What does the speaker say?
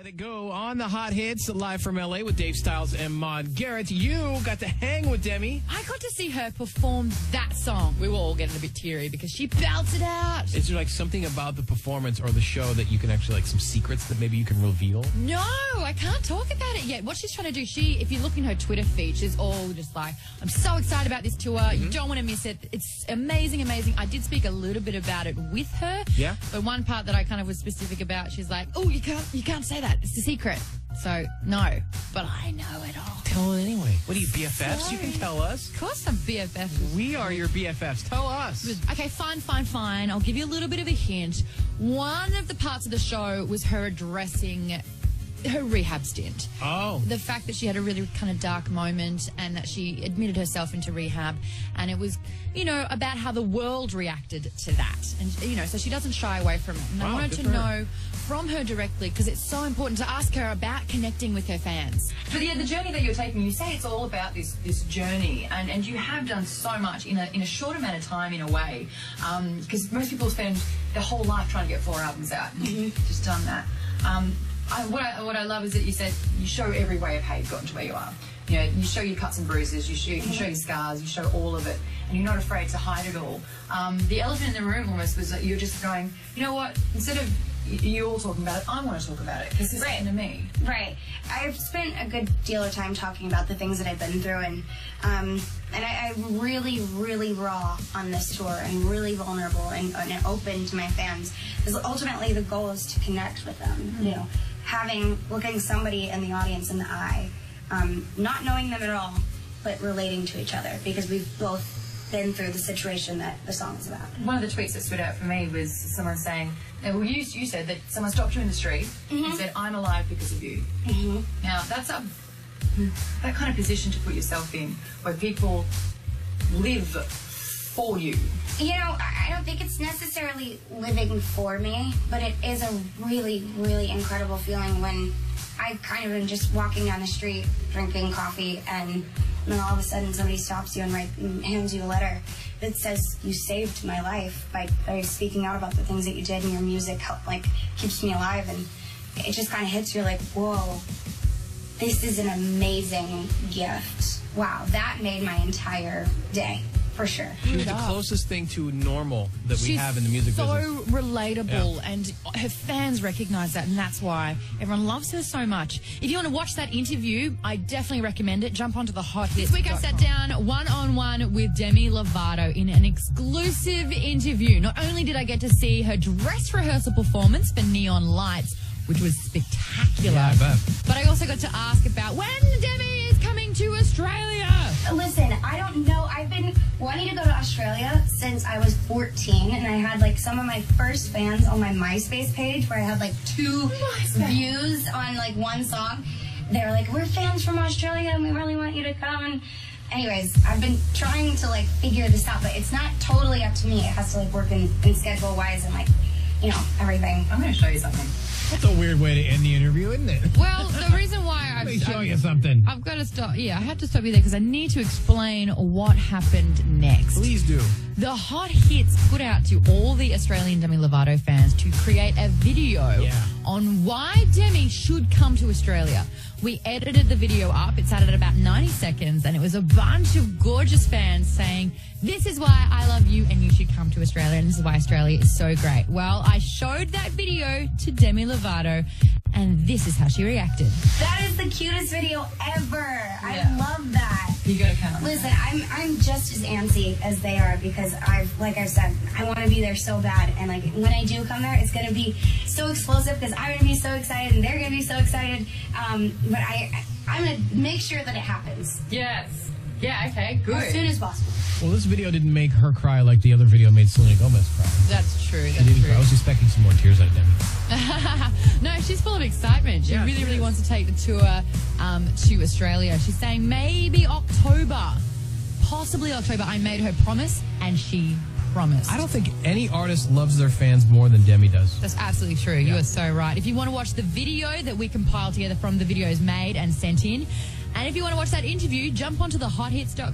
Let It Go on the Hot Hits, live from L.A. with Dave Styles and Maude Garrett. You got to hang with Demi. I got to see her perform that song. We were all getting a bit teary because she belted out. Is there like something about the performance or the show that you can actually, like some secrets that maybe you can reveal? No, I can't talk about it yet. What she's trying to do, if you look in her Twitter feed, she's all just like, I'm so excited about this tour. You don't want to miss it. It's amazing, amazing. I did speak a little bit about it with her. Yeah. But one part that I kind of was specific about, she's like, oh, you can't say that. It's a secret. So, no. But I know it all. Tell it anyway. What are you, BFFs? Sorry. You can tell us. Of course I'm BFF. We are your BFFs. Tell us. Okay, fine. I'll give you a little bit of a hint. One of the parts of the show was her addressing her rehab stint. Oh. The fact that she had a really kind of dark moment and that she admitted herself into rehab, and it was, about how the world reacted to that. And, so she doesn't shy away from it. And I wanted to know from her directly, because it's so important to ask her about connecting with her fans. But yeah, the journey that you're taking, you say it's all about this journey, and you have done so much in a short amount of time, in a way, because most people spend their whole life trying to get 4 albums out, and you've just done that. What I love is that you said you show every way of how you've gotten to where you are. You show your cuts and bruises, you show your scars, you show all of it, and you're not afraid to hide it all. The elephant in the room almost was that you're just going, you know what, instead of you all talking about it, I want to talk about it, because this happened to me. Right. I've spent a good deal of time talking about the things that I've been through, and I'm really, really raw on this tour, and really vulnerable and open to my fans, because ultimately the goal is to connect with them, looking somebody in the audience in the eye, not knowing them at all, but relating to each other, because we've both been through the situation that the song is about. One of the tweets that stood out for me was someone saying, you said that someone stopped you in the street and said, I'm alive because of you. Now, that's that kind of position to put yourself in, where people live for you. I don't think it's necessarily living for me, but it is a really, really incredible feeling when I kind of am just walking down the street, drinking coffee, and then all of a sudden somebody stops you and hands you a letter that says you saved my life by speaking out about the things that you did, and your music keeps me alive, and it just kind of hits you like, whoa, this is an amazing gift. Wow, that made my entire day. For sure. She's the closest thing to normal that we have in the music business. She's so relatable, and her fans recognize that, and that's why everyone loves her so much. If you want to watch that interview, I definitely recommend it. Jump onto the Hot Hits. This week I sat down one-on-one with Demi Lovato in an exclusive interview. Not only did I get to see her dress rehearsal performance for Neon Lights, which was spectacular, yeah, I bet. but I also got to ask about when Demi is coming to Australia. Listen, I don't know. I've been wanting to go to Australia since I was 14, and I had some of my first fans on my MySpace page, where I had 2 views on one song. They were like, we're fans from Australia and we really want you to come. And anyways, I've been trying to figure this out, but it's not totally up to me. It has to work in schedule wise and everything. I'm going to show you something. That's a weird way to end the interview, isn't it? Well, the reason why Let me show you something. I've got to stop. Yeah, I had to stop you there because I need to explain what happened next. Please do. The Hot Hits put out to all the Australian Demi Lovato fans to create a video on why Demi should come to Australia. We edited the video up. It's at about 90 seconds, and it was a bunch of gorgeous fans saying, this is why I love you and you should come to Australia, and this is why Australia is so great. Well, I showed that video to Demi Lovato, and this is how she reacted. That is the cutest video ever. I love that. You gotta come. Listen, I'm just as antsy as they are, because like I've said, I want to be there so bad, and when I do come there, it's gonna be so explosive, because I'm gonna be so excited and they're gonna be so excited. But I'm gonna make sure that it happens. Yes. Yeah. Okay. Good. As soon as possible. Well, this video didn't make her cry like the other video made Selena Gomez cry. That's true. She didn't cry. I was expecting some more tears out of Demi. No, she's full of excitement. She really wants to take the tour to Australia. She's saying maybe October, possibly October. I made her promise, and she promised. I don't think any artist loves their fans more than Demi does. That's absolutely true. You are so right. If you want to watch the video that we compiled together from the videos made and sent in, and if you want to watch that interview, jump onto thehothits.com.